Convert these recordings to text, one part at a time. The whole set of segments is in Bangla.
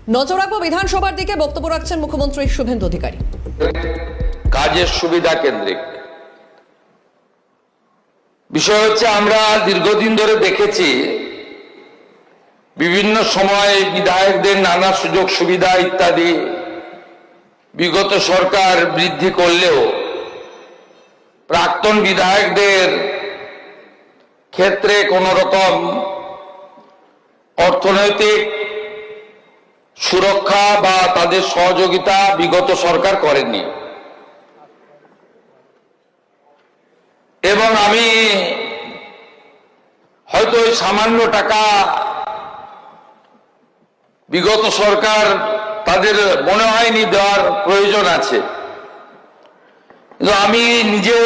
নজর রাখবো বিধানসভার দিকে, বক্তব্য রাখছেন মুখ্যমন্ত্রী শুভেন্দু অধিকারী। কাজের সুবিধা কেন্দ্রিক বিষয় হচ্ছে, আমরা দীর্ঘদিন ধরে দেখেছি বিভিন্ন সময় বিধায়কদের নানা সুযোগ সুবিধা ইত্যাদি বিগত সরকার বৃদ্ধি করলেও প্রাক্তন বিধায়কদের ক্ষেত্রে কোন রকম অর্থনৈতিক সুরক্ষা বা তাদের সহযোগিতা বিগত সরকার করেননি। এবং আমি হয়তো ওই সামান্য টাকা বিগত সরকার তাদের মনে হয়নি দেওয়ার প্রয়োজন আছে, কিন্তু আমি নিজে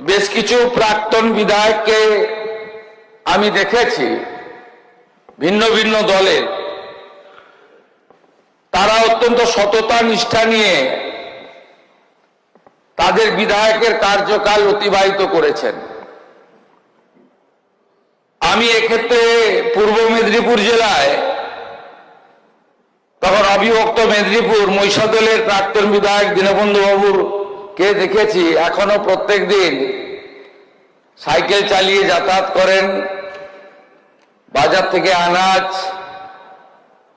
বেশ কিছু প্রাক্তন বিধায়ককে আমি দেখেছি ভিন্ন ভিন্ন দলের, তারা অত্যন্ত সততা নিষ্ঠা নিয়ে তাদের বিধায়কের কার্যকাল অতিবাহিত করেছেন। আমি এক্ষেত্রে পূর্ব মেদিনীপুর জেলায়, তখন অবিভক্ত মেদিনীপুর মহিষাদলের প্রাক্তন বিধায়ক দীনবন্ধু বাবুর কে দেখেছি এখনো প্রত্যেক দিন সাইকেল চালিয়ে যাতায়াত করেন, বাজার থেকে আনাজ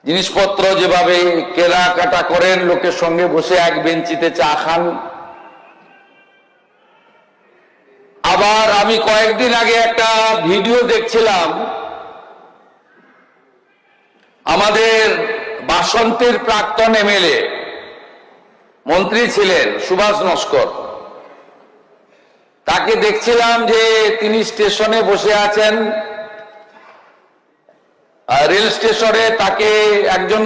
জিনিসপত্র যেভাবে কেনাকাটা করেন, লোকের সঙ্গে বসে এক বেঞ্চিতে চা খান। আবার আমি কয়েকদিন আগে একটা ভিডিও দেখছিলাম, আমাদের বাসন্তীর প্রাক্তন এমএলএ মন্ত্রী ছিলেন সুভাষ নস্কর, তাকে দেখছিলাম যে তিনি স্টেশনে বসে আছেন, রেল স্টেশনে। তাকে একজন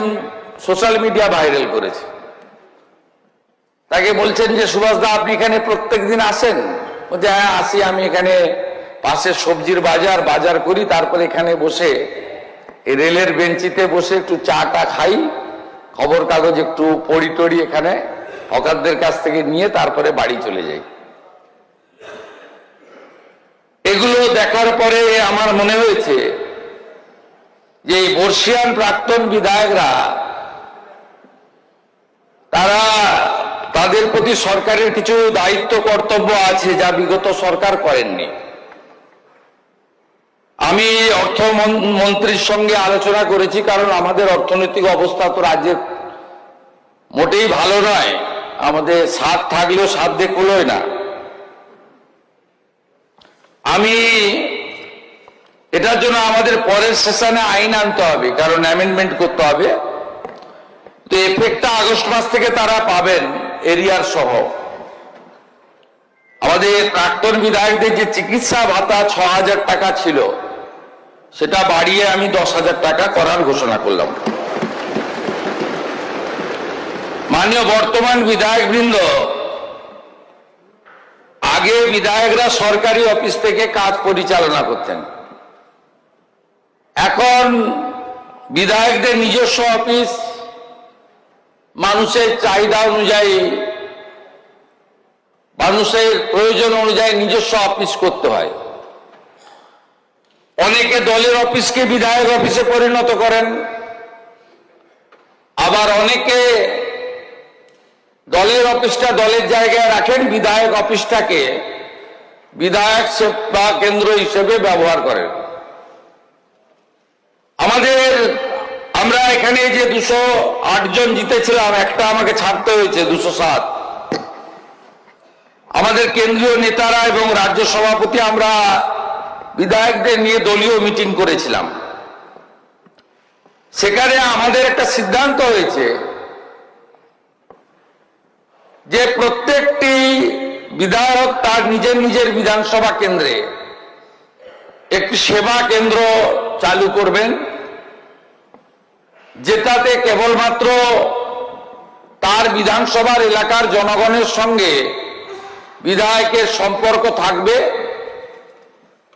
সোশ্যাল মিডিয়া ভাইরাল করেছে, তাকে বলছেন যে সুভাষদা আপনি এখানে প্রত্যেক দিন আসেন? বলছে হ্যাঁ আসি, আমি এখানে পাশের সবজির বাজার করি, তারপরে এখানে বসে এই রেলের বেঞ্চিতে বসে একটু চাটা খাই, খবর কাগজ একটু পড়ি টড়ি এখানে হকারদের কাছ থেকে নিয়ে তারপরে বাড়ি চলে যাই। এগুলো দেখার পরে আমার মনে হয়েছে যে এই বর্ষিয়ান প্রাক্তন বিধায়করা, তারা তাদের প্রতি সরকারের কিছু দায়িত্ব কর্তব্য আছে যা বিগত সরকার করেননি। আমি অর্থমন্ত্রীর সঙ্গে আলোচনা করেছি, কারণ আমাদের অর্থনৈতিক অবস্থা তো রাজ্যের মোটেই ভালো নয়, আমাদের সাধ থাকলেও সাধ্যে কুলোয় না। আমি এটার জন্য আমাদের পরের সেশনে আইন আনতে হবে, কারণ অ্যামেন্ডমেন্ট করতে হবে। তো এফেক্টটা আগস্ট মাস থেকে তারা পাবেন এরিয়ার সহ। আমাদের প্রাক্তন বিধায়কদের যে চিকিৎসা ভাতা ৬,০০০ টাকা ছিল, সেটা বাড়িয়ে আমি ১০,০০০ টাকা করার ঘোষণা করলাম। মাননীয় বর্তমান বিধায়কবৃন্দ, আগে বিধায়করা সরকারি অফিস থেকে কাজ পরিচালনা করতেন, এখন বিধায়কদের নিজস্ব অফিস, মানুষের চাহিদা অনুযায়ী, মানুষের প্রয়োজন অনুযায়ী নিজস্ব অফিস করতে হয়। অনেকে দলের অফিসকে বিধায়ক অফিসে পরিণত করেন, আবার অনেকে দলের অফিসটা দলের জায়গায় রাখেন, বিধায়ক অফিসটাকে বিধায়ক সেবা কেন্দ্র হিসেবে ব্যবহার করেন। আমরা এখানে যে 208 জন জিতেছিলাম, একটা আমাকে ছাড়তে হয়েছে 207। আমাদের কেন্দ্রীয় নেতারা এবং রাজ্য সভাপতি আমরা বিধায়কদের নিয়ে দলীয় মিটিং করেছিলাম। সেখানে আমাদের একটা সিদ্ধান্ত হয়েছে যে প্রত্যেকটি বিধায়ক তার নিজের বিধানসভা কেন্দ্রে একটি সেবা কেন্দ্র চালু করবেন, যেটাতে কেবলমাত্র তার বিধানসভার এলাকার জনগণের সঙ্গে বিধায়কের সম্পর্ক থাকবে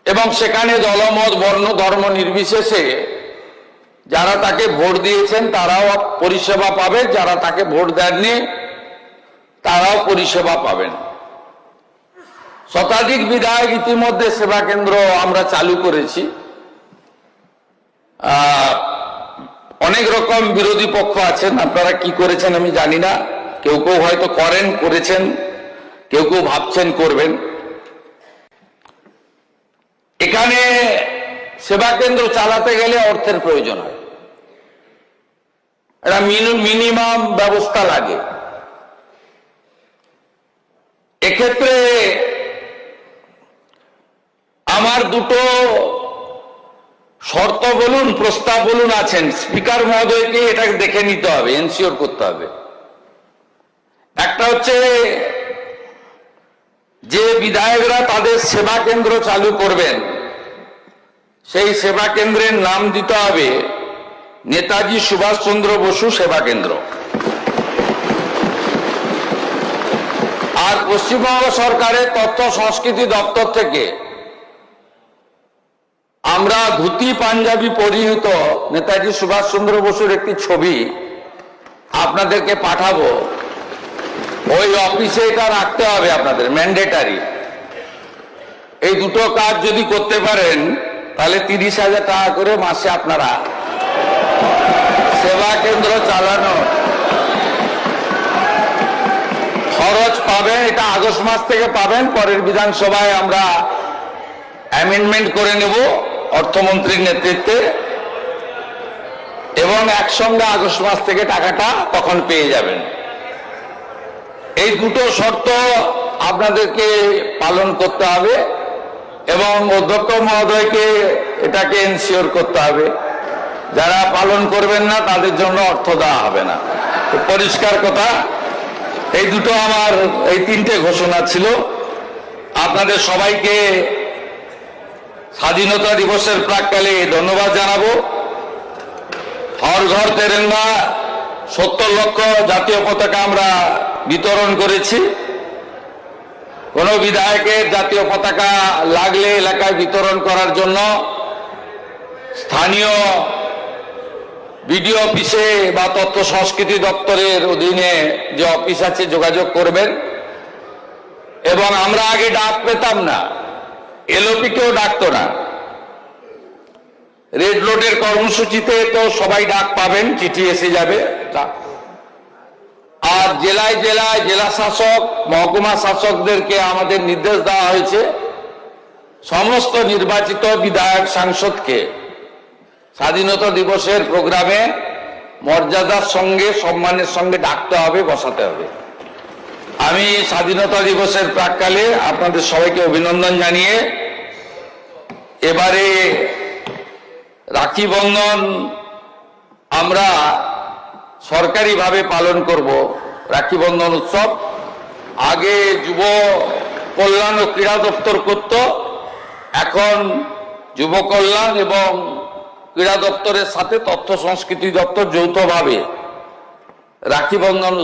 এবং সেখানে দলমত বর্ণ ধর্ম নির্বিশেষে যারা তাকে ভোট দিয়েছেন তারাও পরিষেবা পাবে, যারা তাকে ভোট দেননি তারাও পরিষেবা পাবেন। শতাধিক বিধায়ক ইতিমধ্যে সেবা কেন্দ্র আমরা চালু করেছি। অনেক রকম বিরোধী পক্ষ আছেন, আপনারা কি করেছেন আমি জানি না, কেউ কেউ হয়তো করেছেন, কেউ কেউ ভাবছেন করবেন। এখানে সেবা কেন্দ্র চালাতে গেলে অর্থের প্রয়োজন হয়, একটা মিনিমাম ব্যবস্থা লাগে। এক্ষেত্রে আমার দুটো শর্ত বলুন, প্রস্তাব বলুন আছেন, স্পিকার মহোদয়কে এটা দেখে নিতে হবে, এনশিওর করতে হবে। একটা হচ্ছে যে বিধায়করা তাদের সেবা কেন্দ্র চালু করবেন, সেই সেবা কেন্দ্রের নাম দিতে হবে নেতাজি সুভাষচন্দ্র বসু সেবা কেন্দ্র। আর পশ্চিমবঙ্গ সরকারের তথ্য সংস্কৃতি দপ্তর থেকে আমরা ধুতি পাঞ্জাবি পরিহিত নেতাজি সুভাষচন্দ্র বসুর একটি ছবি আপনাদেরকে পাঠাবো, ওই অফিসে এটা রাখতে হবে আপনাদের, ম্যান্ডেটারি। এই দুটো কাজ যদি করতে পারেন তাহলে 30,000 টাকা করে মাসে আপনারা সেবা কেন্দ্র চালানো খরচ পাবেন। এটা আগস্ট মাস থেকে পাবেন, পরের বিধানসভায় আমরা অ্যামেন্ডমেন্ট করে নেব অর্থমন্ত্রীর নেতৃত্বে, এবং একসঙ্গে আগস্ট মাস থেকে টাকাটা তখন পেয়ে যাবেন। এই দুটো শর্ত আপনাদেরকে পালন করতে হবে এবং অধ্যক্ষ মহোদয়কে এটাকে এনশিওর করতে হবে। যারা পালন করবেন না তাদের জন্য অর্থ দেওয়া হবে না। পরিষ্কার কথা। এই দুটো আমার, এই তিনটে ঘোষণা ছিল। আপনাদের সবাইকে স্বাধীনতা দিবসের প্রাক্কালে ধন্যবাদ জানাবো। হর ঘর তেরেঙ্গা 70 লক্ষ জাতীয় পতাকা আমরা বিতরণ করেছি। কোন বিধায়কের জাতীয় পতাকা লাগলে এলাকায় বিতরণ করার জন্য স্থানীয় বিডিও অফিসে বা তথ্য সংস্কৃতি দপ্তরের অধীনে যে অফিস আছে যোগাযোগ করবেন। এবং আমরা আগে ডাক পেতাম না, এলওপি কেও ডাকতো না। রেড রোডের কর্মসূচিতে তো সবাই ডাক পাবেন, চিঠি এসে যাবে। আর জেলায় জেলায় জেলা শাসক, মহকুমা শাসকদেরকে আমাদের নির্দেশ দেওয়া হয়েছে সমস্ত নির্বাচিত বিধায়ক সাংসদকে স্বাধীনতা দিবসের প্রোগ্রামে মর্যাদার সঙ্গে সম্মানের সঙ্গে ডাকতে হবে, বসাতে হবে। আমি স্বাধীনতা দিবসের প্রাক্কালে আপনাদের সবাইকে অভিনন্দন জানিয়ে এবারে রাখি বন্ধন আমরা সরকারিভাবে পালন করব। রাখি বন্ধন উৎসব আগে যুব কল্যাণ ও ক্রীড়া দপ্তর করত, এখন যুব কল্যাণ এবং ক্রীড়া দপ্তরের সাথে তথ্য সংস্কৃতি দপ্তর যৌথভাবে রাখি বন্ধন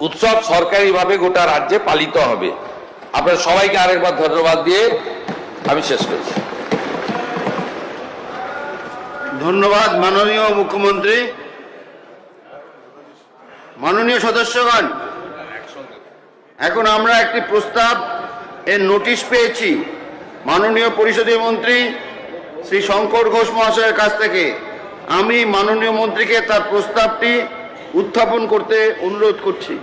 উৎসব সরকারিভাবে গোটা রাজ্যে পালিত হবে। আপনাদের সবাইকে আরেকবার ধন্যবাদ দিয়ে আমি শেষ করছি। ধন্যবাদ মাননীয় মুখ্যমন্ত্রী। মাননীয় সদস্যগণ, এখন আমরা একটি প্রস্তাব এর নোটিশ পেয়েছি মাননীয় পরিষদীয় মন্ত্রী শ্রী শঙ্কর ঘোষ মহাশয়ের কাছ থেকে। আমি মাননীয় মন্ত্রীকে তার প্রস্তাবটি উত্থাপন করতে অনুরোধ করছি।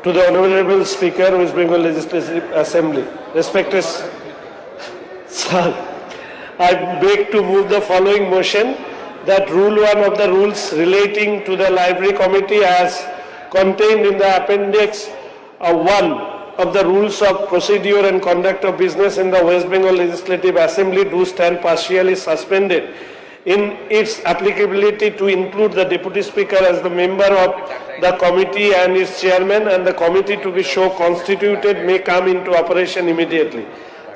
To the Honorable Speaker, West Bengal Legislative Assembly, respected sir, I beg to move the following motion that Rule 1 of the rules relating to the Library Committee as contained in the Appendix 1 of the Rules of Procedure and Conduct of Business in the West Bengal Legislative Assembly do stand partially suspended in its applicability to include the Deputy Speaker as the member of the committee and its chairman, and the committee to be so constituted may come into operation immediately.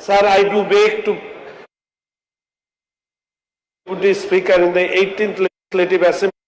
Sir, I do beg to Deputy Speaker in the 18th Legislative Assembly